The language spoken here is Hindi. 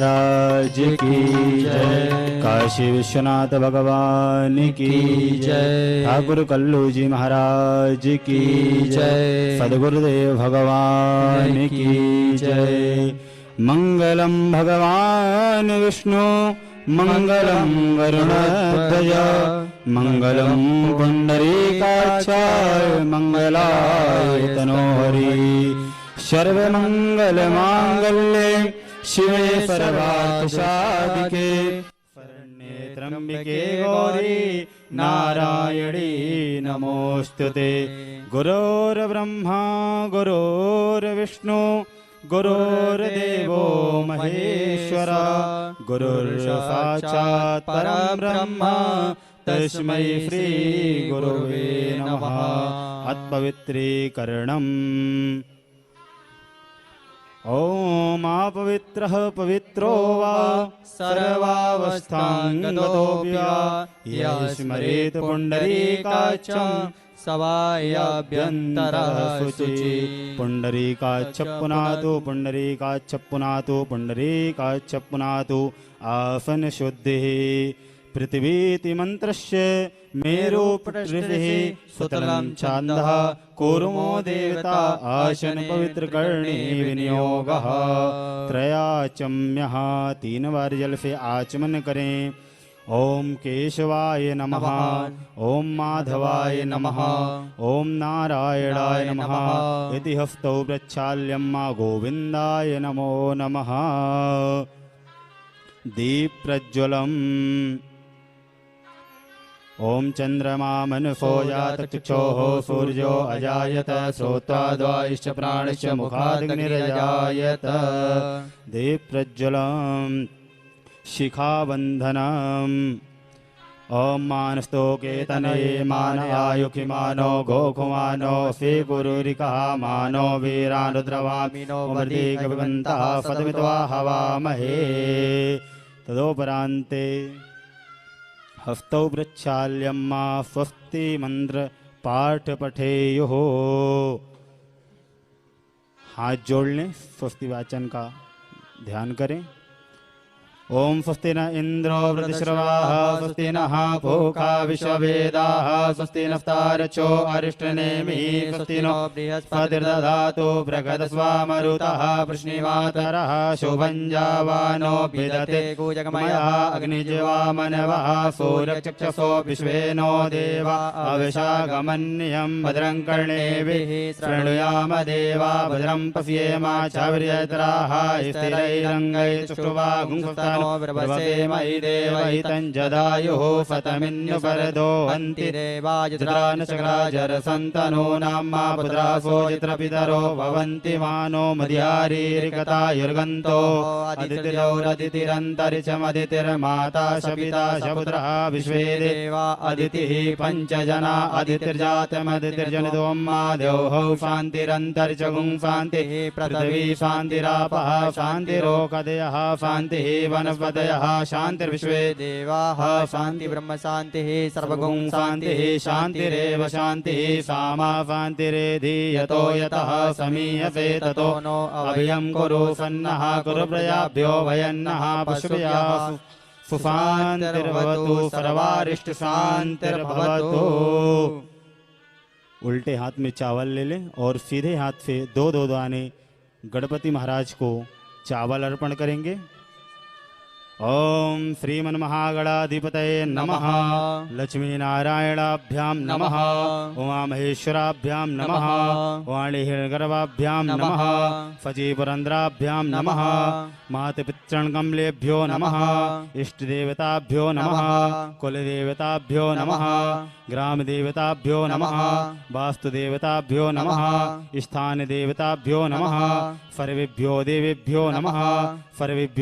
राज की जय। काशी विश्वनाथ भगवान की जय। ठाकुर कल्लू जी महाराज की जय। सद्गुरुदेव भगवान की जय। मंगलम भगवान विष्णु मंगलम वरुणध्वज मंगलम पुंडरीकाक्षाय मंगलाय तनोहरि। सर्वमंगल मांगल्ये शिवे सर्वार्थसाधिके शरण्ये त्र्यंबके गौरी नारायणी नमोस्तुते। गुरोर्ब्रह्मा गुरोर्विष्णु गुरोर्देवो महेश्वर गुरुर्साक्षात् परं ब्रह्म तस्मै श्री गुरुवे नमः। अत्पवित्रीकरणम्। ओम अपवित्रः पवित्रो वा सर्वावस्थांगतोऽपि वा यः स्मरेत् पुण्डरीकाक्षं सवायाभ्यन्तरः शुचि। पुण्डरीकाक्ष पुनातु पुण्डरीकाक्ष पुनातु पुण्डरीकाक्ष पुनातु आसन शुद्धिः। पृथिवीति मंत्रस्य मेरुपृथिः सुतलं छान्दः कूर्मो देवता आसन पवित्रकर्णे विनियोगः। त्रयाचम्यः 3 बार जल से आचमन करें। ओम केशवाय नमः ओम माधवाय नमः ओम नारायणाय नमः इति हस्तौ प्रक्षाल्यं मा गोविन्दाय नमो नमः। दीप्रज्वलम्। ओम चंद्रमा मनसो जात चक्षुः सूर्यो अजायत श्रोत्राद्वाश्च प्राणश्च मुखादग्निरजायत। दीप्रज्वलम्। शिखाबन्धनम्। ओम मानस्तोकेतने मान आयुखिमानो गोखुमानो स्वीकुरुरिकः मानो वीरानुद्रवामिनो मृदिकविबन्तः सदमित्वा हवामहे। तदोपरान्ते हस्तौ प्रक्षाल्यं मा स्वस्ति मंत्र पाठ पठेयुः। हाथ जोड़ लें, स्वस्ति वाचन का ध्यान करें। ओम स्वस्ति न इंद्रो वृद्धश्रवाः स्वस्ति नः पूषा विश्ववेदाः स्वस्ति नस्तारचो अरिष्टनेमिः स्वस्ति नो बृहस्पतिर्दधातु बृहदस्वामरुतः वृष्णिमातरः शुभञ्जावानो विदते कूजकमयः अग्निज्वामनवः सूर्यचक्षसो विश्वेनो देवा अविशागमन्यं भद्रं कर्णेभिः शृणुयाम देवा भद्रं पश्येमाचार्यत्राः स्थिरैरङ्गैस्तुष्टुवागुंसुस्तान् प्रभसे मयि देवहितं जदायुः शतमिन्युपरदो हन्ति देवायुत्रान् शक्राजरसन्तनूनां मा पुत्रासो यत्रपितरो भवन्ति मानो मध्यारीरिकतायुर्गन्तो अदितिरौरदितिरन्तरिक्षमदितिर्माता शपिता शपुत्रः विश्वे देवा अदितिः पञ्चजना अदितिर्जातमदितिर्जनितोम्मा द्यौः शान्तिरन्तरिक्षगुं शान्तिः पृथिवी शान्तिरापः शान्तिरोकदयः शान्तिः वनस्पतयः शान्तिर्विश्वे देवाः शान्ति ब्रह्म शान्तिः सर्वगुं शान्तिः शान्तिरेव शान्तिः सामा शान्तिरेधि यतो यतः समीयसे ततो नो अभयं कुरु सन्नः कुरु प्रजाभ्यो भयन्नः पशुभ्यः सुशान्तिर्भवतु सर्वारिष्ट शान्तिर्भवतु। उल्टे हाथ में चावल ले लें और सीधे हाथ से 2-2 दाने गणपति महाराज को चावल अर्पण करेंगे। ओम श्रीमन्महागणाधिपतये नमः। लक्ष्मी नारायणाभ्यां नमः। उमामहेश्वराभ्यां नमः। वाणीहिरगर्भाभ्यां नमः। सजीवरंद्राभ्यां नमः। मातपितृगमलेभ्यो नमः। इष्टदेवताभ्यो नमः। कुलदेवताभ्यो नमः। ग्रामदेवताभ्यो नमः। वास्तुदेवताभ्यो नमः। स्थानदेवताभ्यो नमः। सर्वेभ्यो देवेभ्यो नमः। सर्वेभ्यो